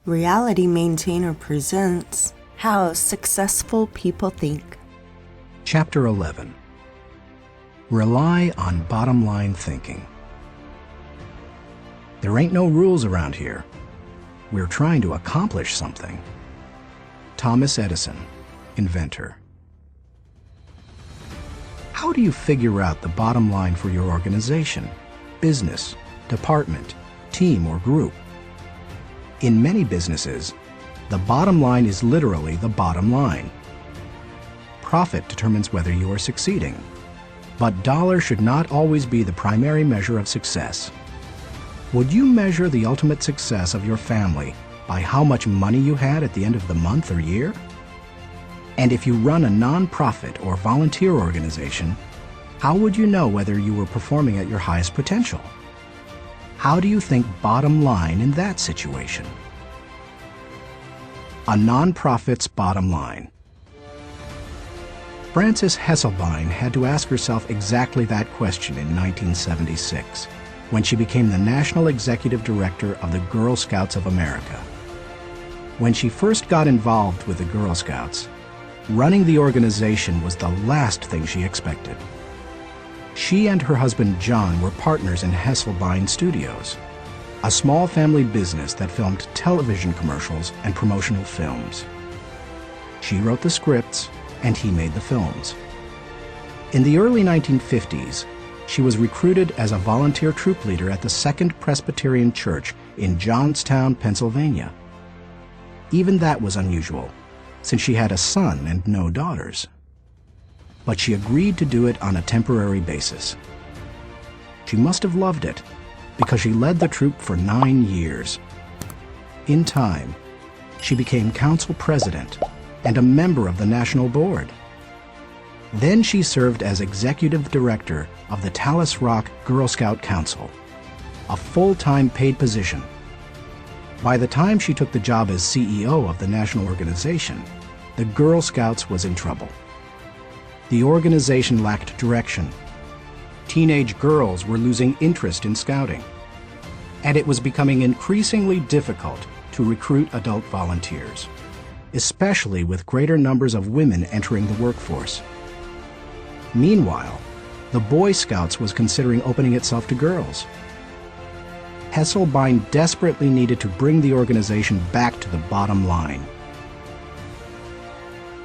Reality Maintainer presents How Successful People Think. Chapter 11. Rely on bottom line thinking. There ain't no rules around here. We're trying to accomplish something. Thomas Edison, inventor. How do you figure out the bottom line for your organization, business, department, team, or group? In many businesses, the bottom line is literally the bottom line. Profit determines whether you are succeeding, but dollars should not always be the primary measure of success. Would you measure the ultimate success of your family by how much money you had at the end of the month or year? And if you run a non-profit or volunteer organization, how would you know whether you were performing at your highest potential? How do you think bottom line in that situation? A non-profit's bottom line. Frances Hesselbein had to ask herself exactly that question in 1976, when she became the National Executive Director of the Girl Scouts of America. When she first got involved with the Girl Scouts, running the organization was the last thing she expected. She and her husband John were partners in Hesselbein Studios, a small family business that filmed television commercials and promotional films. She wrote the scripts, and he made the films. In the early 1950s, she was recruited as a volunteer troop leader at the Second Presbyterian Church in Johnstown, Pennsylvania. Even that was unusual, since she had a son and no daughters. But she agreed to do it on a temporary basis. She must have loved it, because she led the troop for 9 years. In time, she became council president and a member of the national board. Then she served as executive director of the Talus Rock Girl Scout Council, a full-time paid position. By the time she took the job as CEO of the national organization, the Girl Scouts was in trouble. The organization lacked direction. Teenage girls were losing interest in scouting, and it was becoming increasingly difficult to recruit adult volunteers, especially with greater numbers of women entering the workforce. Meanwhile, the Boy Scouts was considering opening itself to girls. Hesselbein desperately needed to bring the organization back to the bottom line.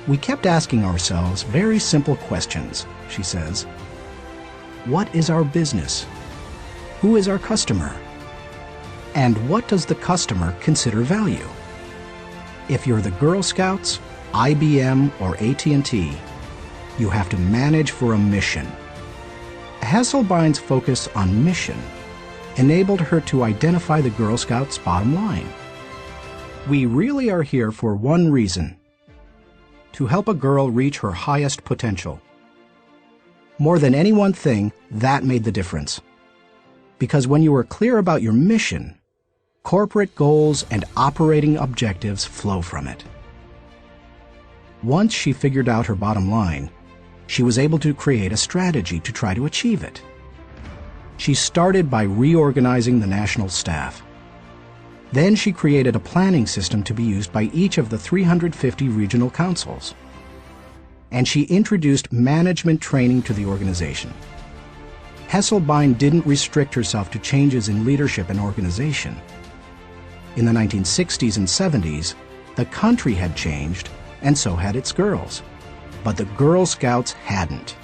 We kept asking ourselves very simple questions, she says. What is our business? Who is our customer? And what does the customer consider value? If you're the Girl Scouts, IBM, or AT&T, you have to manage for a mission. Hesselbein's focus on mission enabled her to identify the Girl Scouts' bottom line. We really are here for one reason: to help a girl reach her highest potential. More than any one thing, that made the difference. Because when you are clear about your mission, corporate goals and operating objectives flow from it. Once she figured out her bottom line, she was able to create a strategy to try to achieve it. She started by reorganizing the national staff. Then she created a planning system to be used by each of the 350 regional councils. And she introduced management training to the organization. Hesselbein didn't restrict herself to changes in leadership and organization. In the 1960s and 70s, the country had changed, and so had its girls. But the Girl Scouts hadn't.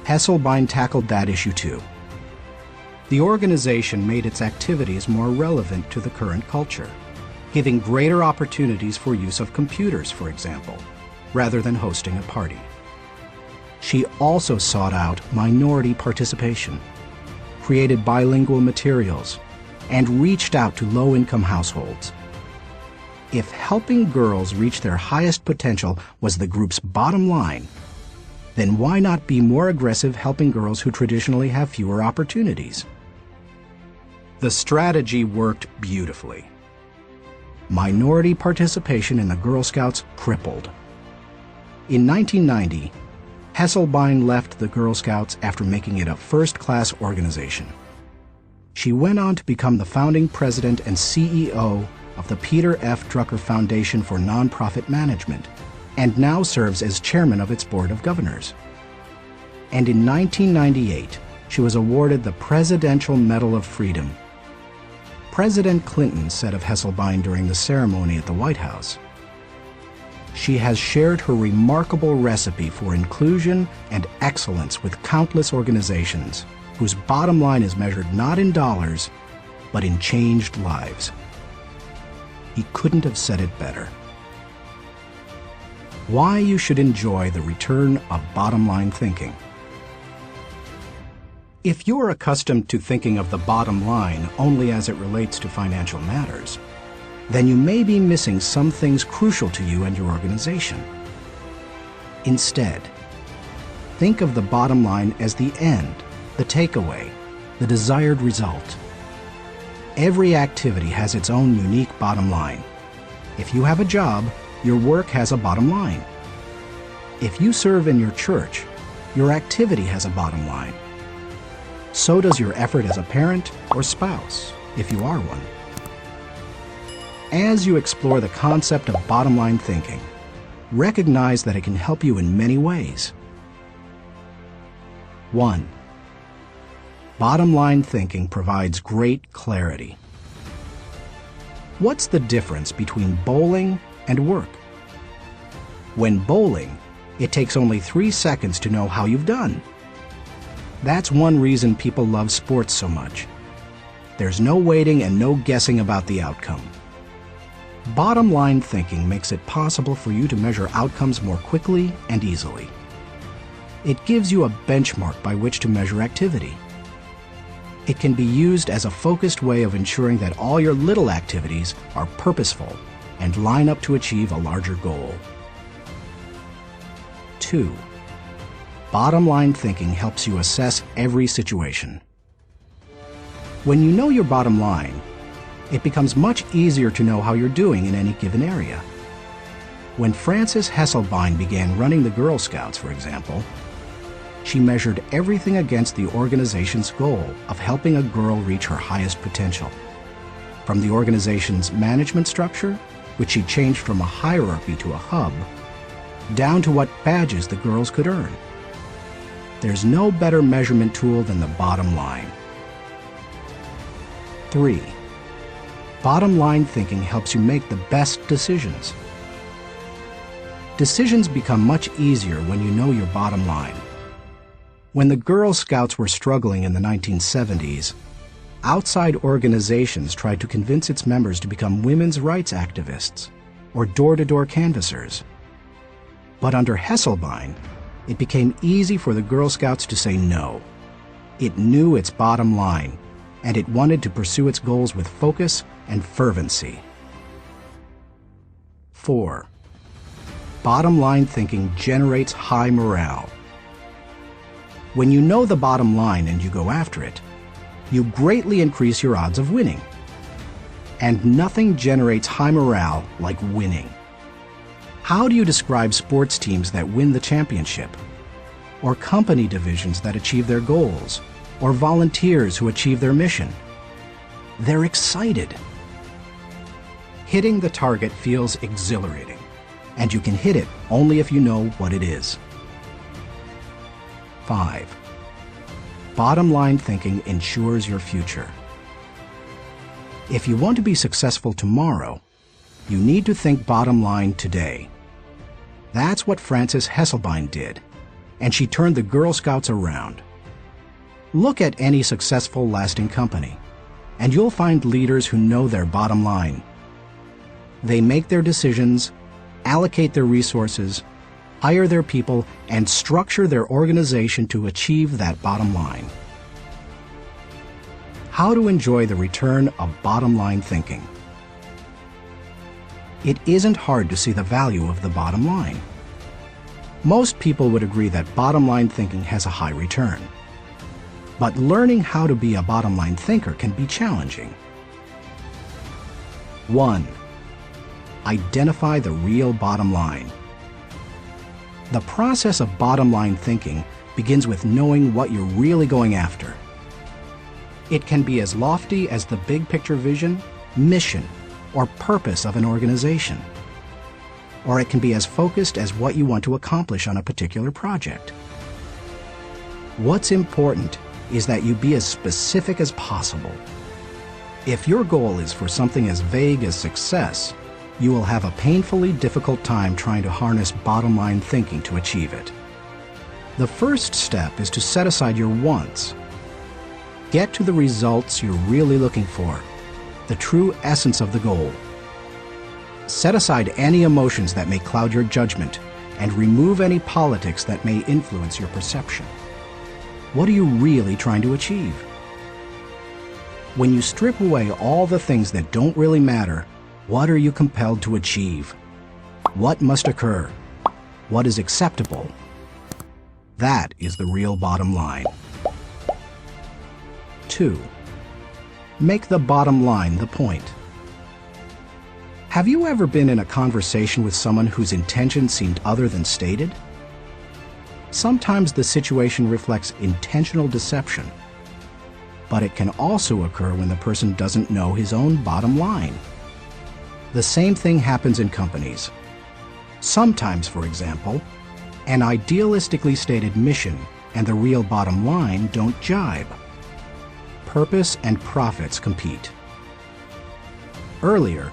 Hesselbein tackled that issue too. The organization made its activities more relevant to the current culture, giving greater opportunities for use of computers, for example, rather than hosting a party. She also sought out minority participation, created bilingual materials, and reached out to low-income households. If helping girls reach their highest potential was the group's bottom line, then why not be more aggressive helping girls who traditionally have fewer opportunities? The strategy worked beautifully. Minority participation in the Girl Scouts crippled. In 1990, Hesselbein left the Girl Scouts after making it a first-class organization. She went on to become the founding president and CEO of the Peter F. Drucker Foundation for Nonprofit Management and now serves as chairman of its board of governors. And in 1998, she was awarded the Presidential Medal of Freedom. President Clinton said of Hesselbein during the ceremony at the White House, "She has shared her remarkable recipe for inclusion and excellence with countless organizations whose bottom line is measured not in dollars, but in changed lives." He couldn't have said it better. Why you should enjoy the return of bottom-line thinking. If you're accustomed to thinking of the bottom line only as it relates to financial matters, then you may be missing some things crucial to you and your organization. Instead, think of the bottom line as the end, the takeaway, the desired result. Every activity has its own unique bottom line. If you have a job, your work has a bottom line. If you serve in your church, your activity has a bottom line. So does your effort as a parent or spouse, if you are one. As you explore the concept of bottom-line thinking, recognize that it can help you in many ways. 1. Bottom-line thinking provides great clarity. What's the difference between bowling and work? When bowling, it takes only 3 seconds to know how you've done. That's one reason people love sports so much. There's no waiting and no guessing about the outcome. Bottom-line thinking makes it possible for you to measure outcomes more quickly and easily. It gives you a benchmark by which to measure activity. It can be used as a focused way of ensuring that all your little activities are purposeful and line up to achieve a larger goal. 2. Bottom-line thinking helps you assess every situation. When you know your bottom line, it becomes much easier to know how you're doing in any given area. When Frances Hesselbein began running the Girl Scouts, for example, she measured everything against the organization's goal of helping a girl reach her highest potential. From the organization's management structure, which she changed from a hierarchy to a hub, down to what badges the girls could earn. There's no better measurement tool than the bottom line. 3. Bottom-line thinking helps you make the best decisions. Decisions become much easier when you know your bottom line. When the Girl Scouts were struggling in the 1970s, outside organizations tried to convince its members to become women's rights activists or door-to-door canvassers. But under Hesselbein, it became easy for the Girl Scouts to say no. It knew its bottom line, and it wanted to pursue its goals with focus and fervency. 4. Bottom-line thinking generates high morale. When you know the bottom line and you go after it, you greatly increase your odds of winning. And nothing generates high morale like winning. How do you describe sports teams that win the championship? Or company divisions that achieve their goals? Or volunteers who achieve their mission? They're excited. Hitting the target feels exhilarating, and you can hit it only if you know what it is. 5. Bottom-line thinking ensures your future. If you want to be successful tomorrow, you need to think bottom line today. That's what Frances Hesselbein did, and she turned the Girl Scouts around. Look at any successful, lasting company, and you'll find leaders who know their bottom line. They make their decisions, allocate their resources, hire their people, and structure their organization to achieve that bottom line. How to enjoy the return of bottom-line thinking. It isn't hard to see the value of the bottom line. Most people would agree that bottom-line thinking has a high return. But learning how to be a bottom-line thinker can be challenging. 1. Identify the real bottom line. The process of bottom-line thinking begins with knowing what you're really going after. It can be as lofty as the big picture vision, mission, or purpose of an organization. Or it can be as focused as what you want to accomplish on a particular project. What's important is that you be as specific as possible. If your goal is for something as vague as success, you will have a painfully difficult time trying to harness bottom-line thinking to achieve it. The first step is to set aside your wants. Get to the results you're really looking for, the true essence of the goal. Set aside any emotions that may cloud your judgment and remove any politics that may influence your perception. What are you really trying to achieve? When you strip away all the things that don't really matter, what are you compelled to achieve? What must occur? What is acceptable? That is the real bottom line. 2. Make the bottom line the point. Have you ever been in a conversation with someone whose intention seemed other than stated? Sometimes the situation reflects intentional deception, but it can also occur when the person doesn't know his own bottom line. The same thing happens in companies. Sometimes, for example, an idealistically stated mission and the real bottom line don't jibe. Purpose and profits compete. Earlier,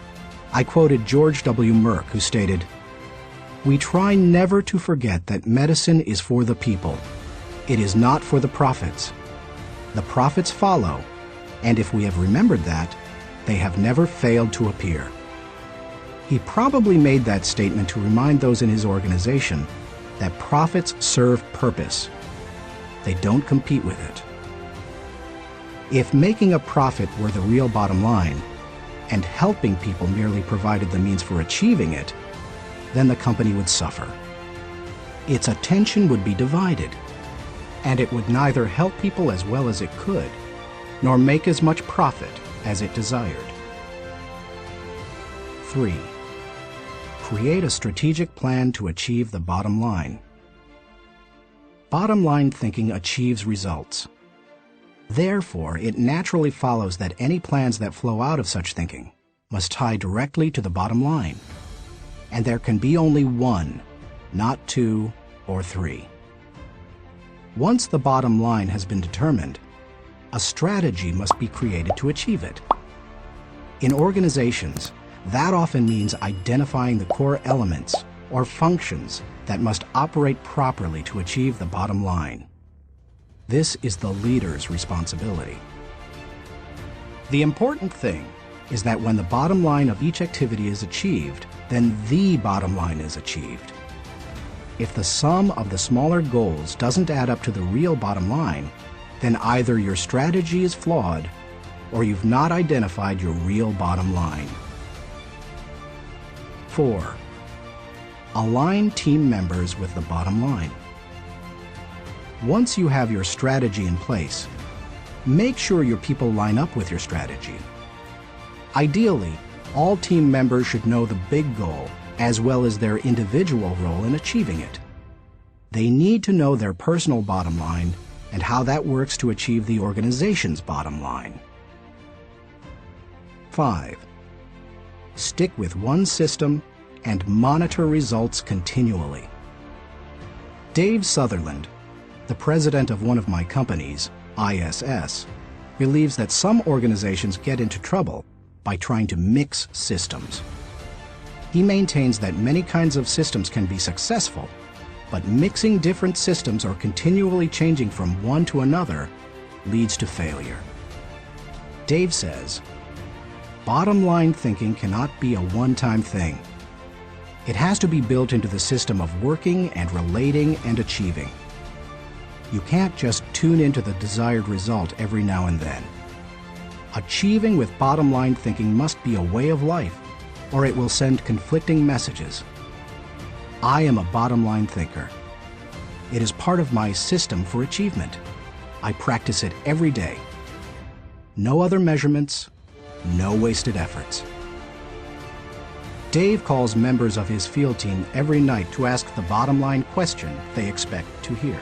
I quoted George W. Merck, who stated, "We try never to forget that medicine is for the people. It is not for the profits. The profits follow, and if we have remembered that, they have never failed to appear." He probably made that statement to remind those in his organization that profits serve purpose. They don't compete with it. If making a profit were the real bottom line, and helping people merely provided the means for achieving it, then the company would suffer. Its attention would be divided, and it would neither help people as well as it could, nor make as much profit as it desired. 3. Create a strategic plan to achieve the bottom line. Bottom line thinking achieves results. Therefore, it naturally follows that any plans that flow out of such thinking must tie directly to the bottom line. And there can be only one, not two or three. Once the bottom line has been determined, a strategy must be created to achieve it. In organizations, that often means identifying the core elements or functions that must operate properly to achieve the bottom line. This is the leader's responsibility. The important thing is that when the bottom line of each activity is achieved, then the bottom line is achieved. If the sum of the smaller goals doesn't add up to the real bottom line, then either your strategy is flawed or you've not identified your real bottom line. 4. Align team members with the bottom line. Once you have your strategy in place, make sure your people line up with your strategy. Ideally, all team members should know the big goal as well as their individual role in achieving it. They need to know their personal bottom line and how that works to achieve the organization's bottom line. 5. Stick with one system and monitor results continually. Dave Sutherland, the president of one of my companies, ISS, believes that some organizations get into trouble by trying to mix systems. He maintains that many kinds of systems can be successful, but mixing different systems or continually changing from one to another leads to failure. Dave says, bottom line thinking cannot be a one-time thing. It has to be built into the system of working and relating and achieving. You can't just tune into the desired result every now and then. Achieving with bottom line thinking must be a way of life, or it will send conflicting messages. I am a bottom line thinker. It is part of my system for achievement. I practice it every day. No other measurements, no wasted efforts. Dave calls members of his field team every night to ask the bottom line question they expect to hear.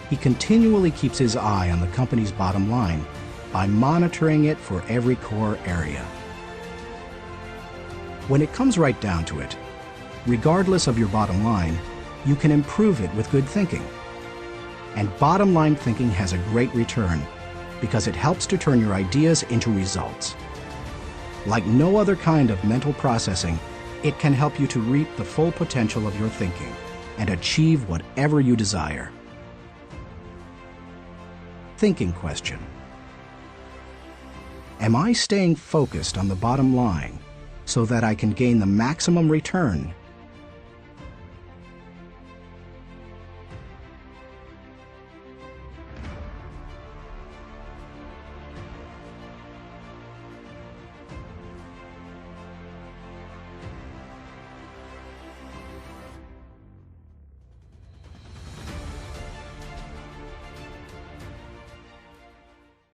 He continually keeps his eye on the company's bottom line by monitoring it for every core area. When it comes right down to it, regardless of your bottom line, you can improve it with good thinking. And bottom line thinking has a great return because it helps to turn your ideas into results. Like no other kind of mental processing, it can help you to reap the full potential of your thinking and achieve whatever you desire. Thinking question. Am I staying focused on the bottom line so that I can gain the maximum return